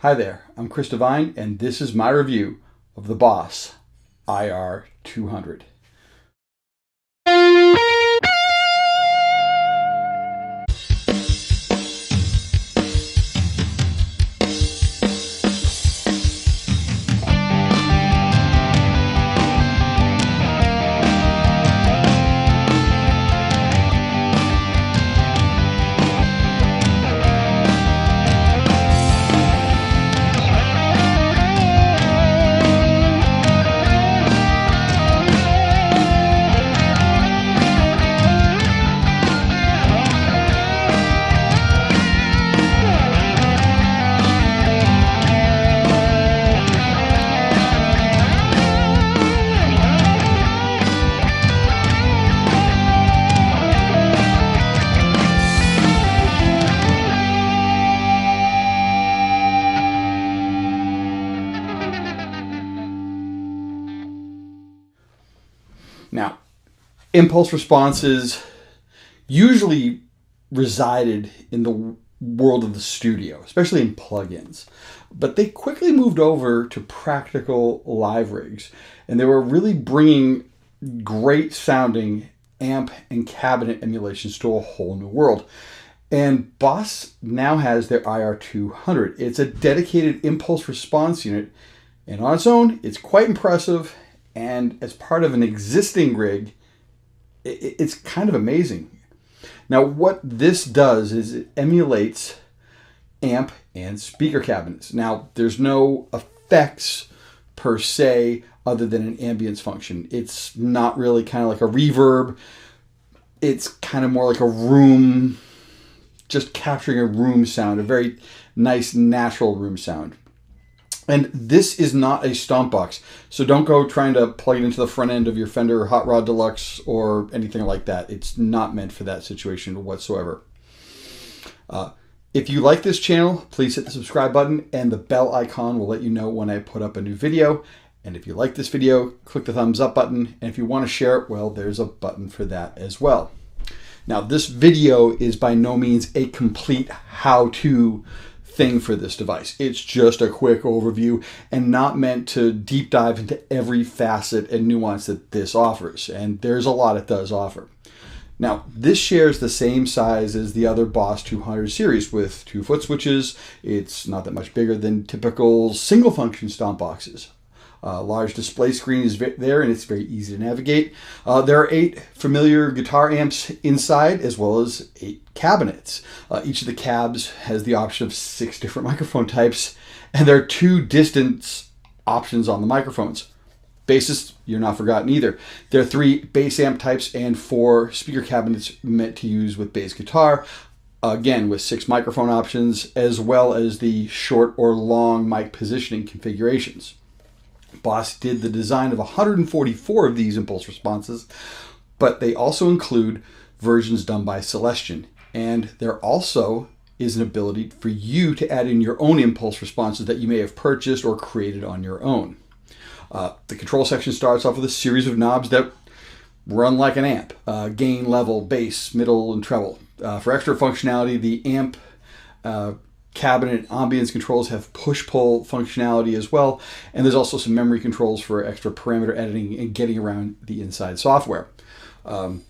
Hi there, I'm Chris Devine, and this is my review of the Boss IR-200. Now, impulse responses usually resided in the world of the studio, especially in plugins. But they quickly moved over to practical live rigs, and they were really bringing great sounding amp and cabinet emulations to a whole new world. And Boss now has their IR-200. It's a dedicated impulse response unit, and on its own, it's quite impressive. And as part of an existing rig, it's kind of amazing. Now, what this does is it emulates amp and speaker cabinets. Now, there's no effects per se other than an ambience function. It's not really kind of like a reverb. It's kind of more like a room, just capturing a room sound, a very nice, natural room sound. And this is not a stomp box, so don't go trying to plug it into the front end of your Fender Hot Rod Deluxe or anything like that. It's not meant for that situation whatsoever. If you like this channel, please hit the subscribe button, and the bell icon will let you know when I put up a new video. And if you like this video, click the thumbs up button, and if you want to share it, well, there's a button for that as well. Now, this video is by no means a complete how-to thing for this device. It's just a quick overview and not meant to deep dive into every facet and nuance that this offers. And there's a lot it does offer. Now, this shares the same size as the other Boss 200 series with 2 Footswitches. It's not that much bigger than typical single function stomp boxes. Large display screen is there, and it's very easy to navigate. There are 8 familiar guitar amps inside, as well as 8 cabinets. Each of the cabs has the option of 6 different microphone types, and there are 2 distance options on the microphones. Basses, you're not forgotten either. There are 3 bass amp types and 4 speaker cabinets meant to use with bass guitar. Again, with 6 microphone options, as well as the short or long mic positioning configurations. Boss did the design of 144 of these impulse responses, but they also include versions done by Celestion. And there also is an ability for you to add in your own impulse responses that you may have purchased or created on your own. The control section starts off with a series of knobs that run like an amp. Gain, level, bass, middle, and treble. For extra functionality, the amp cabinet ambience controls have push-pull functionality as well, and there's also some memory controls for extra parameter editing and getting around the inside software. The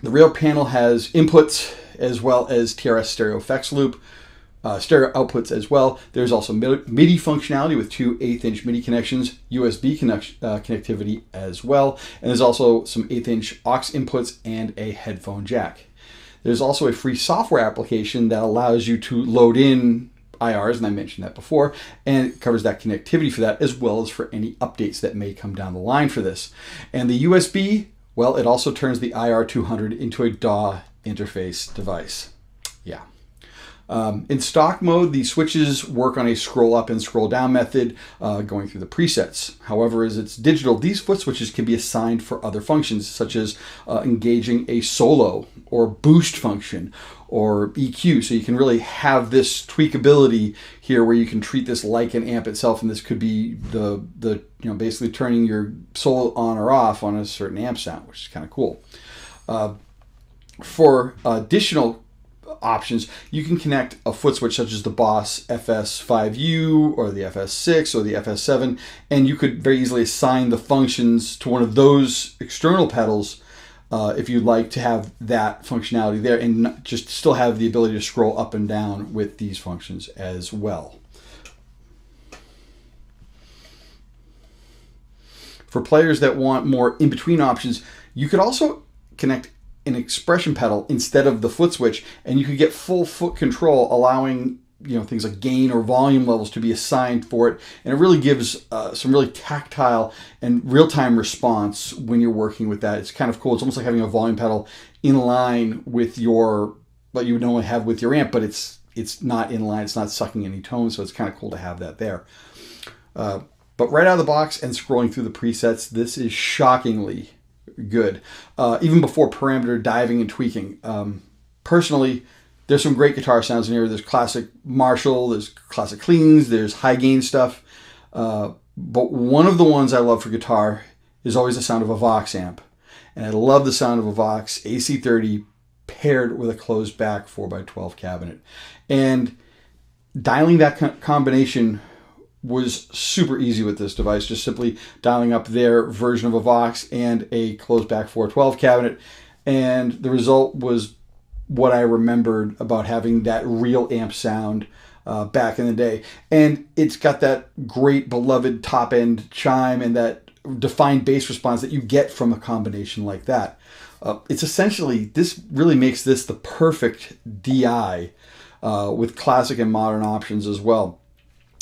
rear panel has inputs as well as TRS stereo effects loop, stereo outputs as well. There's also MIDI functionality with 2 1/8" MIDI connections, USB connectivity as well, and there's also some 1/8" aux inputs and a headphone jack. There's also a free software application that allows you to load in IRs, and I mentioned that before, and it covers that connectivity for that, as well as for any updates that may come down the line for this. And the USB, well, it also turns the IR-200 into a DAW interface device. Yeah. In stock mode, the switches work on a scroll up and scroll down method going through the presets. However, as it's digital, these foot switches can be assigned for other functions, such as engaging a solo or boost function or EQ. So you can really have this tweakability here where you can treat this like an amp itself, and this could be the basically turning your solo on or off on a certain amp sound, which is kind of cool. For additional options, you can connect a foot switch such as the Boss FS5U or the FS6 or the FS7, and you could very easily assign the functions to one of those external pedals if you'd like to have that functionality there, and just still have the ability to scroll up and down with these functions as well. For players that want more in-between options, you could also connect an expression pedal instead of the foot switch, and you could get full foot control, allowing things like gain or volume levels to be assigned for it, and it really gives some really tactile and real-time response when you're working with that. It's kind of cool. It's almost like having a volume pedal in line with what you would normally have with your amp, but it's not in line. It's not sucking any tones, so it's kind of cool to have that there. But right out of the box and scrolling through the presets, this is shockingly good. Even before parameter diving and tweaking. Personally, there's some great guitar sounds in here. There's classic Marshall, there's classic cleans, there's high gain stuff. But one of the ones I love for guitar is always the sound of a Vox amp. And I love the sound of a Vox AC30 paired with a closed back 4x12 cabinet. And dialing that combination was super easy with this device, just simply dialing up their version of a Vox and a closed back 412 cabinet, and the result was what I remembered about having that real amp sound back in the day. And it's got that great beloved top end chime and that defined bass response that you get from a combination like that. It's essentially, this really makes this the perfect DI with classic and modern options as well.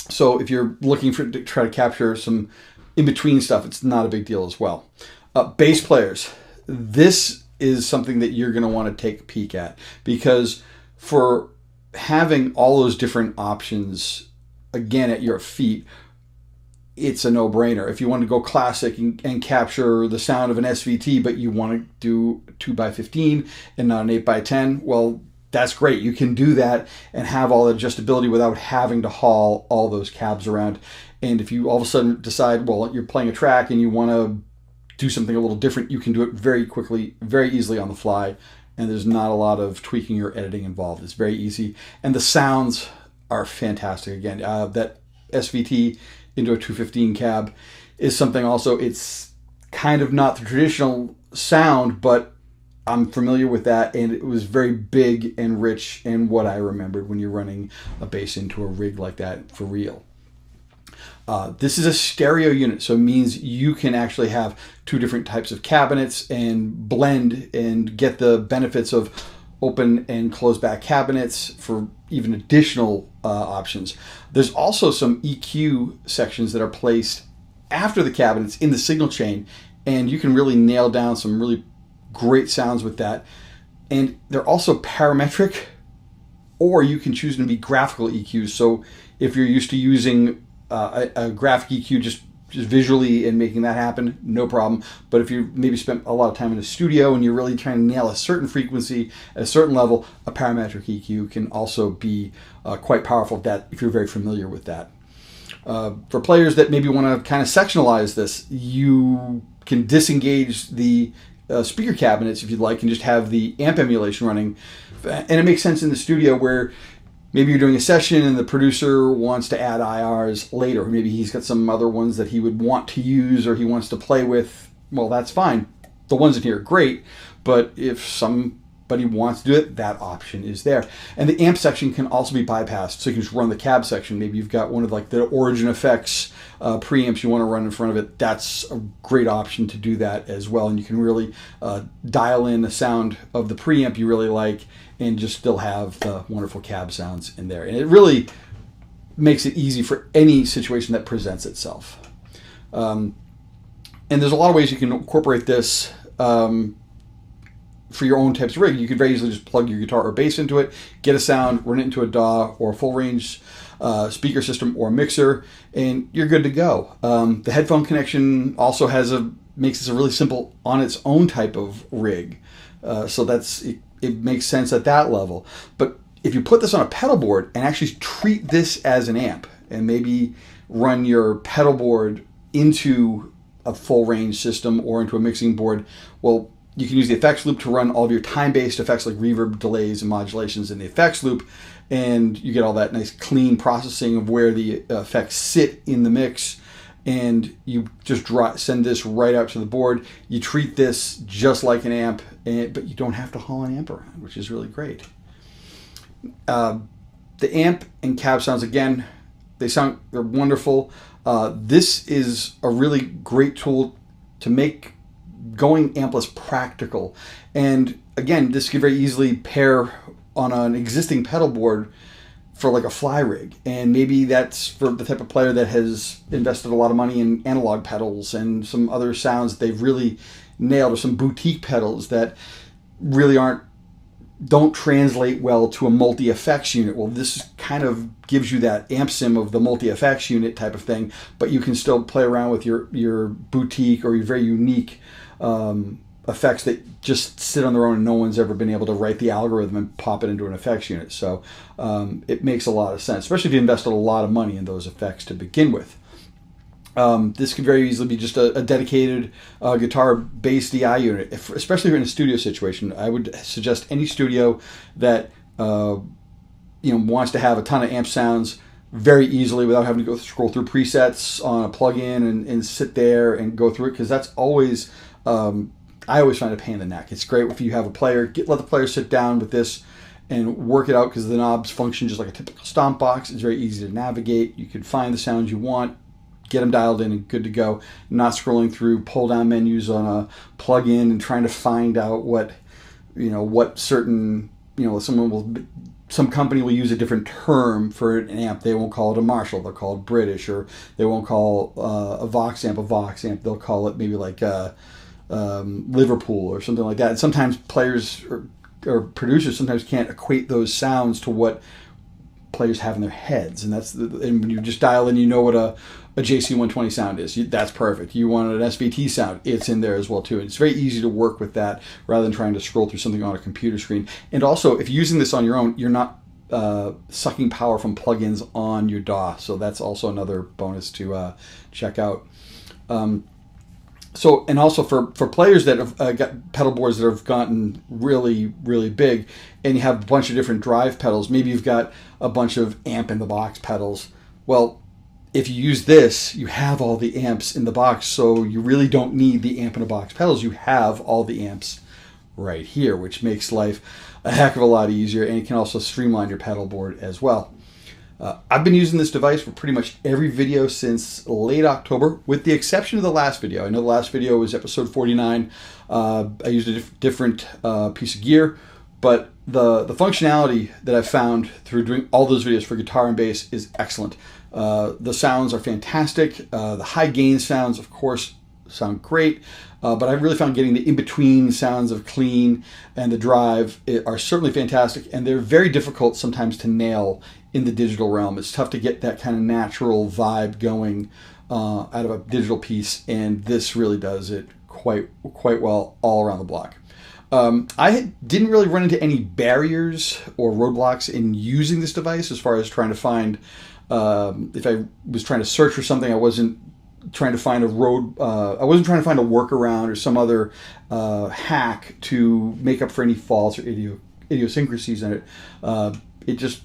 So if you're looking to try to capture some in-between stuff, it's not a big deal as well. Bass players, this is something that you're going to want to take a peek at, because for having all those different options, again, at your feet, it's a no-brainer. If you want to go classic and capture the sound of an SVT, but you want to do 2x15 and not an 8x10, well, that's great. You can do that and have all the adjustability without having to haul all those cabs around. And if you all of a sudden decide, well, you're playing a track and you want to do something a little different, you can do it very quickly, very easily on the fly. And there's not a lot of tweaking or editing involved. It's very easy. And the sounds are fantastic. Again, that SVT into a 215 cab is something also, it's kind of not the traditional sound, but I'm familiar with that, and it was very big and rich in what I remembered when you're running a bass into a rig like that for real. This is a stereo unit, so it means you can actually have two different types of cabinets and blend and get the benefits of open and closed back cabinets for even additional options. There's also some EQ sections that are placed after the cabinets in the signal chain, and you can really nail down some really great sounds with that. And they're also parametric, or you can choose them to be graphical EQs. So if you're used to using a graphic EQ just visually and making that happen, no problem. But if you maybe spent a lot of time in a studio and you're really trying to nail a certain frequency at a certain level, a parametric EQ can also be quite powerful if you're very familiar with that. For players that maybe want to kind of sectionalize this, you can disengage the speaker cabinets if you'd like and just have the amp emulation running. And it makes sense in the studio where maybe you're doing a session and the producer wants to add IRs later. Maybe he's got some other ones that he would want to use or he wants to play with. Well, that's fine. The ones in here are great, but if somebody wants to do it, that option is there. And the amp section can also be bypassed, so you can just run the cab section. Maybe you've got one of like the Origin Effects preamps you want to run in front of it. That's a great option to do that as well, and you can really dial in the sound of the preamp you really like and just still have the wonderful cab sounds in there. And it really makes it easy for any situation that presents itself. And there's a lot of ways you can incorporate this for your own types of rig. You could very easily just plug your guitar or bass into it, get a sound, run it into a DAW or a full range speaker system or mixer, and you're good to go. The headphone connection also makes this a really simple on its own type of rig. So it makes sense at that level. But if you put this on a pedal board and actually treat this as an amp and maybe run your pedal board into a full range system or into a mixing board, well, You can use the effects loop to run all of your time-based effects like reverb, delays, and modulations in the effects loop, and you get all that nice clean processing of where the effects sit in the mix, and you just send this right out to the board. You treat this just like an amp, but you don't have to haul an amp around, which is really great. The amp and cab sounds, again, they're wonderful. This is a really great tool to make going ampless practical. And again, this could very easily pair on an existing pedal board for like a fly rig. And maybe that's for the type of player that has invested a lot of money in analog pedals and some other sounds that they've really nailed, or some boutique pedals that really don't translate well to a multi-effects unit. Well, this kind of gives you that amp sim of the multi-effects unit type of thing, but you can still play around with your boutique or your very unique effects that just sit on their own and no one's ever been able to write the algorithm and pop it into an effects unit. So it makes a lot of sense, especially if you invested a lot of money in those effects to begin with. This could very easily be just a dedicated guitar bass DI unit, especially if you're in a studio situation. I would suggest any studio that wants to have a ton of amp sounds very easily without having to scroll through presets on a plugin and sit there and go through it, because that's always I always find a pain in the neck. It's great if you have a player, let the player sit down with this and work it out, because the knobs function just like a typical stomp box. It's very easy to navigate. You can find the sounds you want, get them dialed in and good to go. Not scrolling through pull down menus on a plug-in and trying to find out what certain, some company will use a different term for an amp. They won't call it a Marshall, they'll call it British, or they won't call a Vox amp a Vox amp. They'll call it maybe like Liverpool or something like that. And sometimes players or producers sometimes can't equate those sounds to what players have in their heads, and and when you just dial in, what a JC120 sound is. That's perfect. You want an SVT sound, it's in there as well too. And it's very easy to work with that rather than trying to scroll through something on a computer screen. And also, if you're using this on your own, you're not sucking power from plugins on your DAW. So that's also another bonus to check out. And also for players that have got pedal boards that have gotten really, really big, and you have a bunch of different drive pedals, maybe you've got a bunch of amp in the box pedals. Well, if you use this, you have all the amps in the box, so you really don't need the amp in a box pedals. You have all the amps right here, which makes life a heck of a lot easier, and it can also streamline your pedal board as well. I've been using this device for pretty much every video since late October, with the exception of the last video. I know the last video was episode 49. I used a different piece of gear, but the functionality that I've found through doing all those videos for guitar and bass is excellent. The sounds are fantastic. The high gain sounds, of course, sound great, but I really found getting the in-between sounds of clean and the drive are certainly fantastic, and they're very difficult sometimes to nail in the digital realm. It's tough to get that kind of natural vibe going out of a digital piece, and this really does it quite well all around the block. I didn't really run into any barriers or roadblocks in using this device as far as trying to find, if I was trying to search for something, I wasn't trying to find a workaround or some other hack to make up for any faults or idiosyncrasies in it. It just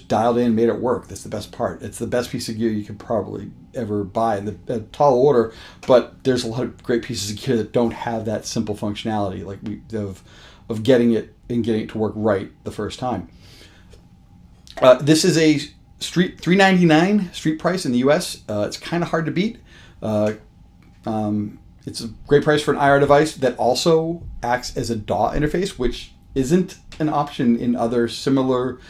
dialed in, made it work. That's the best part. It's the best piece of gear you could probably ever buy in the tall order, but there's a lot of great pieces of gear that don't have that simple functionality of getting it to work right the first time. This is a $399 street price in the US. It's kind of hard to beat. It's a great price for an IR device that also acts as a DAW interface, which isn't an option in other similar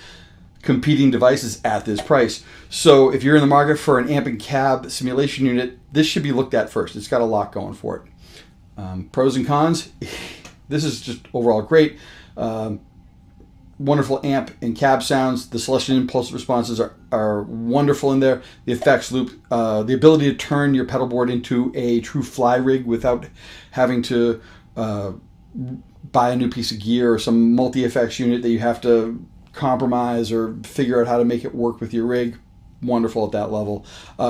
competing devices at this price. So if you're in the market for an amp and cab simulation unit, this should be looked at first. It's got a lot going for it. Pros and cons, this is just overall great. Wonderful amp and cab sounds. The selection impulse responses are wonderful in there. The effects loop, the ability to turn your pedal board into a true fly rig without having to buy a new piece of gear or some multi-effects unit that you have to compromise or figure out how to make it work with your rig. Wonderful at that level.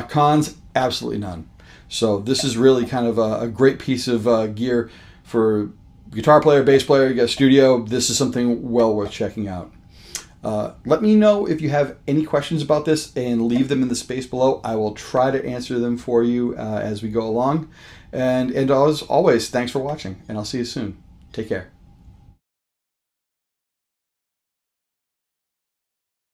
Cons, absolutely none. So this is really kind of a great piece of gear for guitar player, bass player, you got a studio, this is something well worth checking out. Let me know if you have any questions about this and leave them in the space below. I will try to answer them for you as we go along. And as always, thanks for watching, and I'll see you soon. Take care.